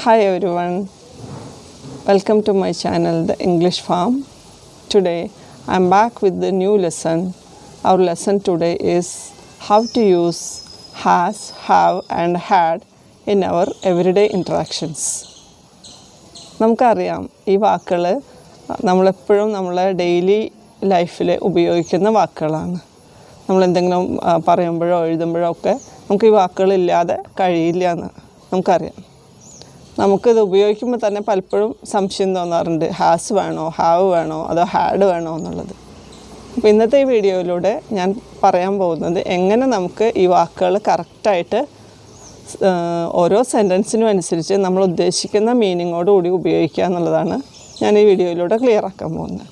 Hi everyone, welcome to my channel The English Farm. Today I am back with the new lesson. Our lesson today is how to use has, have and had in our everyday interactions. നമുക്കറിയാം ഈ വാക്കുകൾ നമ്മളെപ്പോഴും നമ്മളെ daily ലൈഫിൽ ഉപയോഗിക്കുന്ന വാക്കുകളാണ്. നമ്മളെന്തെങ്കിലും പറയുമ്പോഴോ എഴുതുമ്പോഴോ ഒക്കെ നമുക്ക് ഈ വാക്കുകളില്ലാതെ കഴിയില്ല എന്ന് നമുക്കറിയാം. നമുക്കിത് ഉപയോഗിക്കുമ്പോൾ തന്നെ പലപ്പോഴും സംശയം തോന്നാറുണ്ട്, ഹാസ് വേണോ, ഹാവ് വേണോ, അതോ ഹാഡ് വേണോ എന്നുള്ളത്. അപ്പോൾ ഇന്നത്തെ ഈ വീഡിയോയിലൂടെ ഞാൻ പറയാൻ പോകുന്നത് എങ്ങനെ നമുക്ക് ഈ വാക്കുകൾ കറക്റ്റായിട്ട് ഓരോ സെൻറ്റൻസിനും അനുസരിച്ച് നമ്മൾ ഉദ്ദേശിക്കുന്ന മീനിങ്ങോടുകൂടി ഉപയോഗിക്കുക എന്നുള്ളതാണ് ഞാൻ ഈ വീഡിയോയിലൂടെ ക്ലിയർ ആക്കാൻ പോകുന്നത്.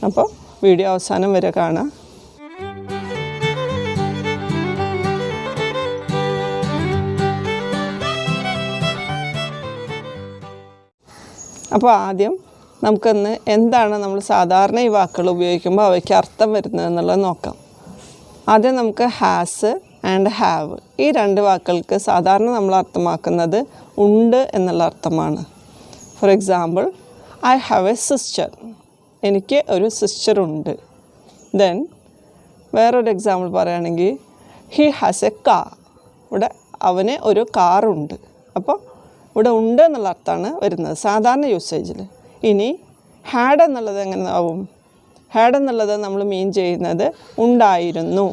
അപ്പോൾ വീഡിയോ അവസാനം വരെ കാണാം. അപ്പോൾ ആദ്യം നമുക്കൊന്ന് എന്താണ് നമ്മൾ സാധാരണ ഈ വാക്കുകൾ ഉപയോഗിക്കുമ്പോൾ അവയ്ക്ക് അർത്ഥം വരുന്നത് എന്നുള്ളത് നോക്കാം. ആദ്യം നമുക്ക് ഹാസ് ആൻഡ് ഹാവ്, ഈ രണ്ട് വാക്കുകൾക്ക് സാധാരണ നമ്മൾ അർത്ഥമാക്കുന്നത് ഉണ്ട് എന്നുള്ള അർത്ഥമാണ്. For example, I have A sister, എനിക്ക് ഒരു സിസ്റ്റർ ഉണ്ട്. ദെൻ വേറൊരു എക്സാമ്പിൾ പറയുകയാണെങ്കിൽ ഹി ഹാസ് എ കാർ, ഇവിടെ അവന് ഒരു കാറുണ്ട്. അപ്പോൾ ഇവിടെ ഉണ്ട് എന്നുള്ള അർത്ഥമാണ് വരുന്നത് സാധാരണ യൂസേജിൽ. ഇനി ഹാഡ് എന്നുള്ളത് എങ്ങനെ ആവും? ഹാഡ് എന്നുള്ളത് നമ്മൾ മീൻ ചെയ്യുന്നത് ഉണ്ടായിരുന്നു.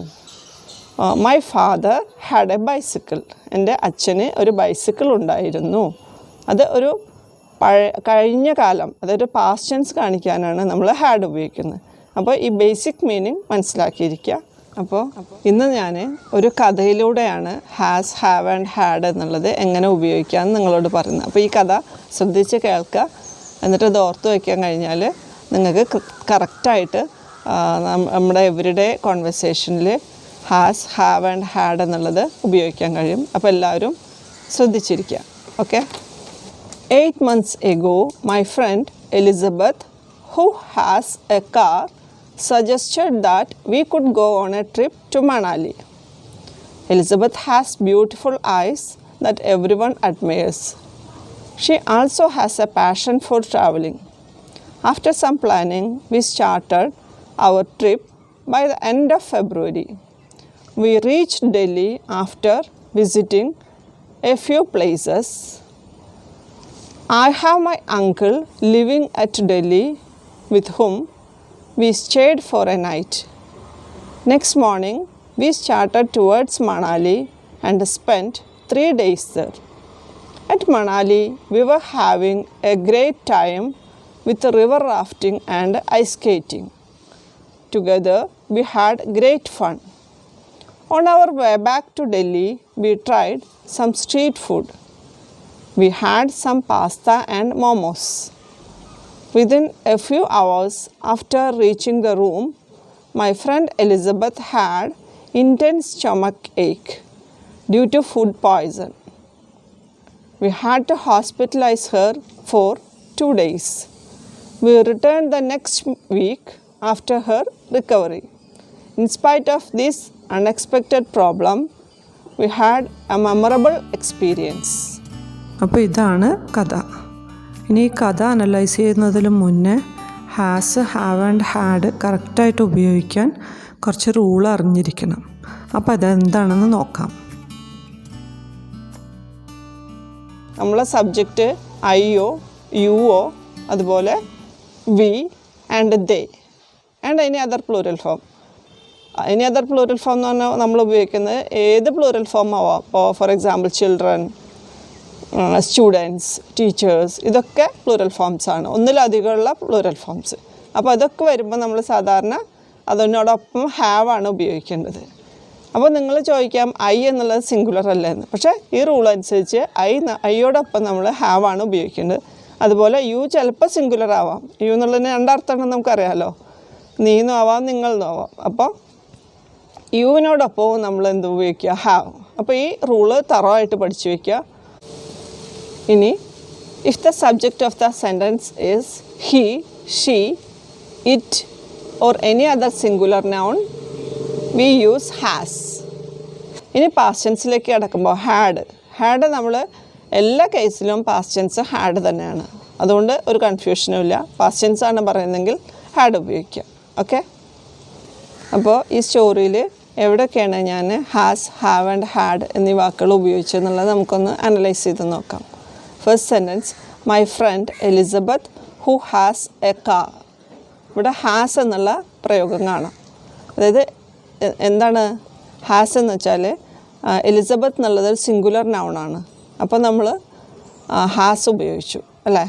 My father had A bicycle, എൻ്റെ അച്ഛന് ഒരു ബൈസിക്കിൾ ഉണ്ടായിരുന്നു. അത് ഒരു കഴിഞ്ഞ കാലം, അതൊരു പാസ്റ്റ് ടെൻസ് കാണിക്കാനാണ് നമ്മൾ ഹാഡ് ഉപയോഗിക്കുന്നത്. അപ്പോൾ ഈ ബേസിക് മീനിങ് മനസ്സിലാക്കിയിരിക്കുക. അപ്പോൾ ഇന്ന് ഞാൻ ഒരു കഥയിലൂടെയാണ് ഹാസ്, ഹാവ് ആൻഡ് ഹാഡ് എന്നുള്ളത് എങ്ങനെ ഉപയോഗിക്കാമെന്ന് നിങ്ങളോട് പറയുന്നത്. അപ്പോൾ ഈ കഥ ശ്രദ്ധിച്ച് കേൾക്കുക, എന്നിട്ട് ഇത് ഓർത്ത് വയ്ക്കാൻ കഴിഞ്ഞാൽ നിങ്ങൾക്ക് കറക്റ്റായിട്ട് നമ്മുടെ എവരിഡേ കോൺവെർസേഷനിൽ ഹാസ്, ഹാവ് ആൻഡ് ഹാഡ് എന്നുള്ളത് ഉപയോഗിക്കാൻ കഴിയും. അപ്പോൾ എല്ലാവരും ശ്രദ്ധിച്ചിരിക്കുക. Okay. 8 months ago, my friend Elizabeth, who has a car, suggested that we could go on a trip to Manali. Elizabeth has beautiful eyes that everyone admires. She also has a passion for traveling. After some planning, we started our trip by the end of February. We reached Delhi after visiting a few places. I have my uncle living at Delhi with whom we stayed for a night. Next morning, we started towards Manali and spent 3 days there. At Manali, we were having a great time with river rafting and ice skating. Together, we had great fun. On our way back to Delhi, we tried some street food. We had some pasta and momos. Within a few hours after reaching the room, my friend Elizabeth had intense stomach ache due to food poison. We had to hospitalize her for 2 days. We returned the next week after her recovery. In spite of this unexpected problem, we had a memorable experience. അപ്പോൾ ഇതാണ് കഥ. ഇനി ഈ കഥ analyse ചെയ്യുന്നതിന് മുന്നേ has, have and had കറക്റ്റായിട്ട് ഉപയോഗിക്കാൻ കുറച്ച് റൂൾ അറിഞ്ഞിരിക്കണം. അപ്പോൾ അതെന്താണെന്ന് നോക്കാം. നമ്മളെ സബ്ജക്റ്റ് ഐയോ, യുവോ, അതുപോലെ we and they and any other plural form. Any other plural form എന്ന് പറഞ്ഞാൽ നമ്മൾ ഉപയോഗിക്കുന്നത് ഏത് പ്ലൂറൽ ഫോം ആവാം. ഇപ്പോൾ for example children, students, teachers, ഇതൊക്കെ പ്ലൂറൽ ഫോംസാണ്, ഒന്നിലധികമുള്ള പ്ലൂറൽ ഫോംസ്. അപ്പോൾ അതൊക്കെ വരുമ്പോൾ നമ്മൾ സാധാരണ അതിനോടൊപ്പം ഹാവ് ആണ് ഉപയോഗിക്കേണ്ടത്. അപ്പോൾ നിങ്ങൾ ചോദിക്കാം ഐ എന്നുള്ളത് സിംഗുലർ അല്ലേന്ന്. പക്ഷേ ഈ റൂൾ അനുസരിച്ച് ഐയോടൊപ്പം നമ്മൾ ഹാവ് ആണ് ഉപയോഗിക്കേണ്ടത്. അതുപോലെ യു ചിലപ്പോൾ സിംഗുലർ ആവാം. യു എന്നുള്ളതിന് രണ്ടർത്ഥമാണെന്ന് നമുക്കറിയാമല്ലോ, നീന്നും ആവാം, നിങ്ങളെന്നും ആവാം. അപ്പോൾ യുവിനോടൊപ്പവും നമ്മൾ എന്ത് ഉപയോഗിക്കുക? ഹാവ്. അപ്പോൾ ഈ റൂള് തറവായിട്ട് പഠിച്ചു വയ്ക്കുക. ഇനി if the subject of the sentence is he, she, it or any other singular noun, we use has. ഇനി past tenseലേക്ക് കിടക്കുമ്പോൾ ഹാഡ് നമ്മൾ എല്ലാ കേസിലും പാസ്റ്റ് ടെൻസ് ഹാഡ് തന്നെയാണ്. അതുകൊണ്ട് ഒരു കൺഫ്യൂഷനും ഇല്ല. പാസ്റ്റ് ടെൻസ് ആണ് പറയുന്നതെങ്കിൽ ഹാഡ് ഉപയോഗിക്കുക. ഓക്കെ. അപ്പോൾ ഈ സ്റ്റോറിയിൽ എവിടെയൊക്കെയാണ് ഞാൻ ഹാസ്, ഹാവ് ആൻഡ് ഹാഡ് എന്നീ വാക്കുകൾ ഉപയോഗിച്ചതെന്നുള്ളത് നമുക്കൊന്ന് അനലൈസ് ചെയ്ത് നോക്കാം. First sentence, my friend Elizabeth who has A car. ഇവിടെ ഹാസ് എന്നുള്ള പ്രയോഗം കാണാം. അതായത് എന്താണ് ഹാസ് എന്ന് വെച്ചാൽ എലിസബത്ത് എന്നുള്ളത് ഒരു സിംഗുലർ നൗണാണ്. അപ്പോൾ നമ്മൾ ഹാസ് ഉപയോഗിച്ചു അല്ലേ.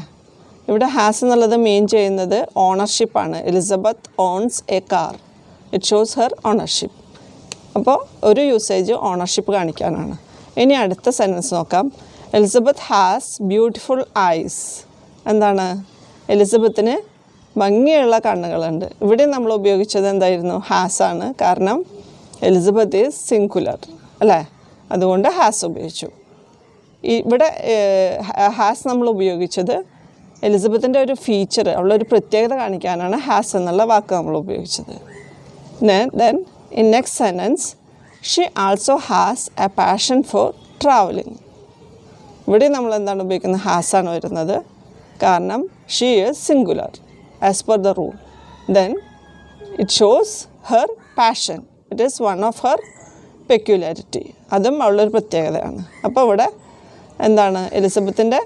ഇവിടെ ഹാസ് എന്നുള്ളത് മീൻ ചെയ്യുന്നത് ഓണർഷിപ്പാണ്. Elizabeth owns a car. It shows her ownership. അപ്പോൾ ഒരു യൂസേജ് ഓണർഷിപ്പ് കാണിക്കാനാണ്. ഇനി അടുത്ത സെൻറ്റൻസ് നോക്കാം. Elizabeth has beautiful eyes. എന്താണ്? എലിസബത്തിന് ഭംഗിയുള്ള കണ്ണുകളുണ്ട്. ഇവിടെ നമ്മൾ ഉപയോഗിച്ചത് എന്തായിരുന്നു? ഹാസ് ആണ്. കാരണം എലിസബത്ത് ഈസ് സിംഗുലർ അല്ലേ. അതുകൊണ്ട് ഹാസ് ഉപയോഗിച്ചു. ഇവിടെ ഹാസ് നമ്മൾ ഉപയോഗിച്ചത് എലിസബത്തിൻ്റെ ഒരു ഫീച്ചർ, അവളൊരു പ്രത്യേകത കാണിക്കാനാണ് ഹാസ് എന്നുള്ള വാക്ക് നമ്മൾ ഉപയോഗിച്ചത്. Then in next sentence, she also has A passion for travelling. ഇവിടെ നമ്മൾ എന്താണ് ഉപയോഗിക്കുന്നത്? ഹാസാണ് വരുന്നത്. കാരണം she is singular as per the rule. Then it shows her passion. It is one of her peculiarity. അതും അവളൊരു പ്രത്യേകതയാണ്. അപ്പോൾ ഇവിടെ എന്താണ്? എലിസബത്തിൻ്റെ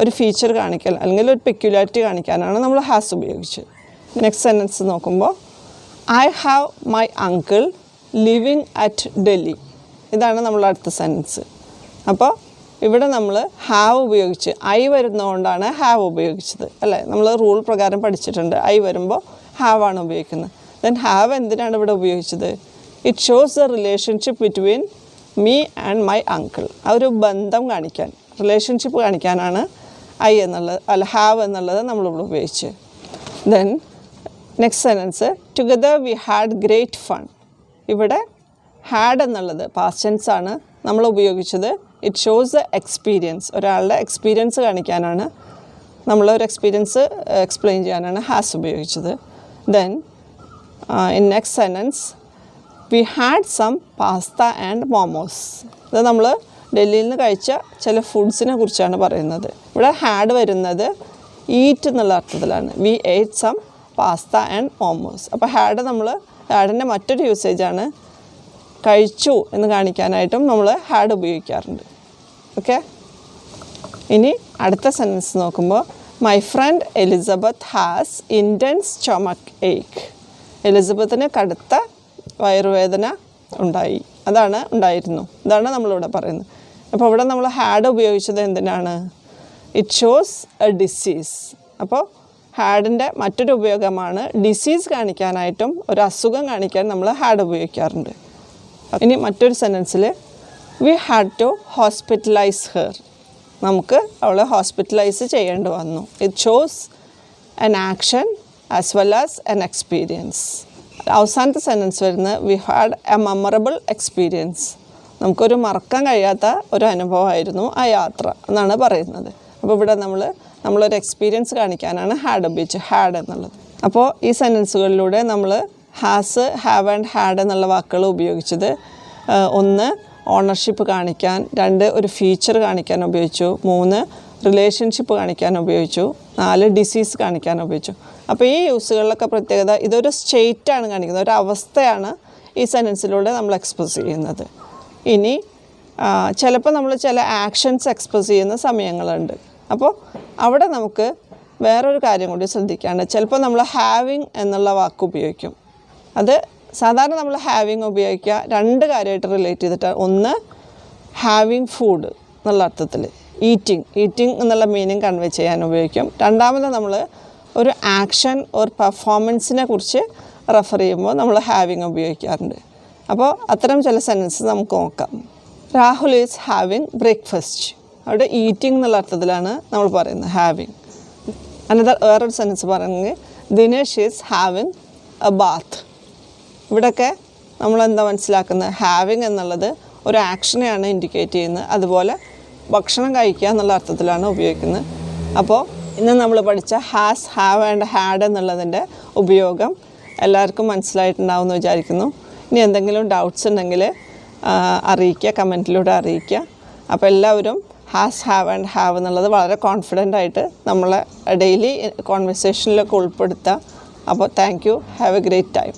ഒരു ഫീച്ചർ കാണിക്കൽ അല്ലെങ്കിൽ ഒരു പെക്യുലാരിറ്റി കാണിക്കാനാണ് നമ്മൾ ഹാസ് ഉപയോഗിച്ചത്. നെക്സ്റ്റ് സെൻറ്റൻസ് നോക്കുമ്പോൾ, I have my uncle living at Delhi. ഇതാണ് നമ്മൾ അടുത്ത സെൻറ്റൻസ്. അപ്പോൾ ഇവിടെ നമ്മൾ ഹാവ് ഉപയോഗിച്ച്, ഐ വരുന്നതുകൊണ്ടാണ് ഹാവ് ഉപയോഗിച്ചത് അല്ലേ. നമ്മൾ റൂൾ പ്രകാരം പഠിച്ചിട്ടുണ്ട്. ഐ വരുമ്പോൾ ഹാവ് ആണ് ഉപയോഗിക്കുന്നത്. ദെൻ ഹാവ് എന്തിനാണ് ഇവിടെ ഉപയോഗിച്ചത്? It shows the relationship between me and my uncle. ആ ഒരു ബന്ധം കാണിക്കാൻ, റിലേഷൻഷിപ്പ് കാണിക്കാനാണ് ഐ എന്നുള്ളത് അല്ല ഹാവ് എന്നുള്ളത് നമ്മളിവിടെ ഉപയോഗിച്ച്. Then next sentence, together we had great fun. ഇവിടെ ഹാഡ് എന്നുള്ളത് പാസ്റ്റ് ടെൻസ് ആണ് നമ്മൾ ഉപയോഗിച്ചത്. It shows the experience. ഒരാളുടെ എക്സ്പീരിയൻസ് കാണിക്കാനാണ്, നമ്മളൊരു എക്സ്പീരിയൻസ് എക്സ്പ്ലെയിൻ ചെയ്യാനാണ് ഹാസ് ഉപയോഗിച്ചത്. Then in next sentence, we had some pasta and momos. ഇത് നമ്മൾ ഡൽഹിയിൽ നിന്ന് കഴിച്ച ചില ഫുഡ്സിനെ കുറിച്ചാണ് പറയുന്നത്. ഇവിടെ ഹാഡ് വരുന്നത് ഈറ്റ് എന്നുള്ള അർത്ഥത്തിലാണ്. വി ഏറ്റ് സം പാസ്ത ആൻഡ് മോമോസ്. അപ്പോൾ ഹാഡിൻ്റെ മറ്റൊരു യൂസേജാണ് കഴിച്ചു എന്ന് കാണിക്കാനായിട്ടും നമ്മൾ ഹാഡ് ഉപയോഗിക്കാറുണ്ട്. ഓക്കെ. ഇനി അടുത്ത സെൻറ്റൻസ് നോക്കുമ്പോൾ, my friend Elizabeth has intense stomach ache. എലിസബത്തിന് കടുത്ത വയറുവേദന ഉണ്ടായിരുന്നു. ഇതാണ് നമ്മളിവിടെ പറയുന്നത്. അപ്പോൾ ഇവിടെ നമ്മൾ ഹാഡ് ഉപയോഗിച്ചത് എന്തിനാണ്? It shows A disease. അപ്പോൾ ഹാഡിൻ്റെ മറ്റൊരു ഉപയോഗമാണ് ഡിസീസ് കാണിക്കാനായിട്ടും ഒരു അസുഖം കാണിക്കാൻ നമ്മൾ ഹാഡ് ഉപയോഗിക്കാറുണ്ട്. ഇനി മറ്റൊരു സെൻറ്റൻസിൽ, we had to hospitalize her. നമുക്ക് അവളെ ഹോസ്പിറ്റലൈസ് ചെയ്യേണ്ടി വന്നു. It shows an action as well as an experience. അവസാനത്തെ സെൻറ്റൻസ് വരുന്നത്, we had a memorable experience. നമുക്കൊരു മറക്കാൻ കഴിയാത്ത ഒരു അനുഭവമായിരുന്നു ആ യാത്ര എന്നാണ് പറയുന്നത്. അപ്പോൾ ഇവിടെ നമ്മളൊരു എക്സ്പീരിയൻസ് കാണിക്കാനാണ് ഹാഡ് ഉപയോഗിച്ചത്, ഹാഡ് എന്നുള്ളത്. അപ്പോൾ ഈ സെൻറ്റൻസുകളിലൂടെ നമ്മൾ ഹാസ്, ഹാവ് ആൻഡ് ഹാഡ് എന്നുള്ള വാക്കുകൾ ഉപയോഗിച്ചത്, ഒന്ന് ഓണർഷിപ്പ് കാണിക്കാൻ, രണ്ട് ഒരു ഫീച്ചർ കാണിക്കാൻ ഉപയോഗിച്ചു, മൂന്ന് റിലേഷൻഷിപ്പ് കാണിക്കാൻ ഉപയോഗിച്ചു, നാല് ഡിസീസ് കാണിക്കാൻ ഉപയോഗിച്ചു. അപ്പോൾ ഈ യൂസുകളിലൊക്കെ പ്രത്യേകത, ഇതൊരു സ്റ്റേറ്റാണ് കാണിക്കുന്നത്, ഒരു അവസ്ഥയാണ് ഈ സെൻറ്റൻസിലൂടെ നമ്മൾ എക്സ്പ്രസ് ചെയ്യുന്നത്. ഇനി ചിലപ്പോൾ നമ്മൾ ചില ആക്ഷൻസ് എക്സ്പ്രസ് ചെയ്യുന്ന സമയങ്ങളുണ്ട്. അപ്പോൾ അവിടെ നമുക്ക് വേറൊരു കാര്യം കൂടി ശ്രദ്ധിക്കാണ്ട്, ചിലപ്പോൾ നമ്മൾ ഹാവിങ് എന്നുള്ള വാക്ക് ഉപയോഗിക്കും. അത് സാധാരണ നമ്മൾ ഹാവിങ് ഉപയോഗിക്കുക രണ്ട് കാര്യമായിട്ട് റിലേറ്റ് ചെയ്തിട്ടാണ്. ഒന്ന് ഹാവിങ് ഫുഡ് എന്നുള്ള അർത്ഥത്തിൽ, ഈറ്റിംഗ് എന്നുള്ള മീനിങ് കൺവേ ചെയ്യാൻ ഉപയോഗിക്കും. രണ്ടാമത് നമ്മൾ ഒരു ആക്ഷൻ ഒരു പെർഫോമൻസിനെ കുറിച്ച് റെഫർ ചെയ്യുമ്പോൾ നമ്മൾ ഹാവിങ് ഉപയോഗിക്കാറുണ്ട്. അപ്പോൾ അത്തരം ചില സെൻറ്റൻസ് നമുക്ക് നോക്കാം. Rahul is having breakfast. അവിടെ ഈറ്റിംഗ് എന്നുള്ള അർത്ഥത്തിലാണ് നമ്മൾ പറയുന്നത് ഹാവിങ്. വേറൊരു സെൻറ്റൻസ് പറയുന്നത്, Dinesh is having a bath. ഇവിടെയൊക്കെ നമ്മളെന്താ മനസ്സിലാക്കുന്നത്? ഹാവിങ് എന്നുള്ളത് ഒരു ആക്ഷനെയാണ് ഇൻഡിക്കേറ്റ് ചെയ്യുന്നത്. അതുപോലെ ഭക്ഷണം കഴിക്കുക എന്നുള്ള അർത്ഥത്തിലാണ് ഉപയോഗിക്കുന്നത്. അപ്പോൾ ഇന്ന് നമ്മൾ പഠിച്ച ഹാസ്, ഹാവ് ആൻഡ് ഹാഡ് എന്നുള്ളതിൻ്റെ ഉപയോഗം എല്ലാവർക്കും മനസ്സിലായിട്ടുണ്ടാവുമെന്ന് വിചാരിക്കുന്നു. ഇനി എന്തെങ്കിലും ഡൗട്ട്സ് ഉണ്ടെങ്കിൽ അറിയിക്കുക, കമൻറ്റിലൂടെ അറിയിക്കുക. അപ്പോൾ എല്ലാവരും ഹാസ്, ഹാവ് ആൻഡ് ഹാവ് എന്നുള്ളത് വളരെ കോൺഫിഡൻ്റ് ആയിട്ട് നമ്മളെ ഡെയിലി കോൺവെർസേഷനിലൊക്കെ ഉൾപ്പെടുത്തുക. അപ്പോൾ thank you, have A great time.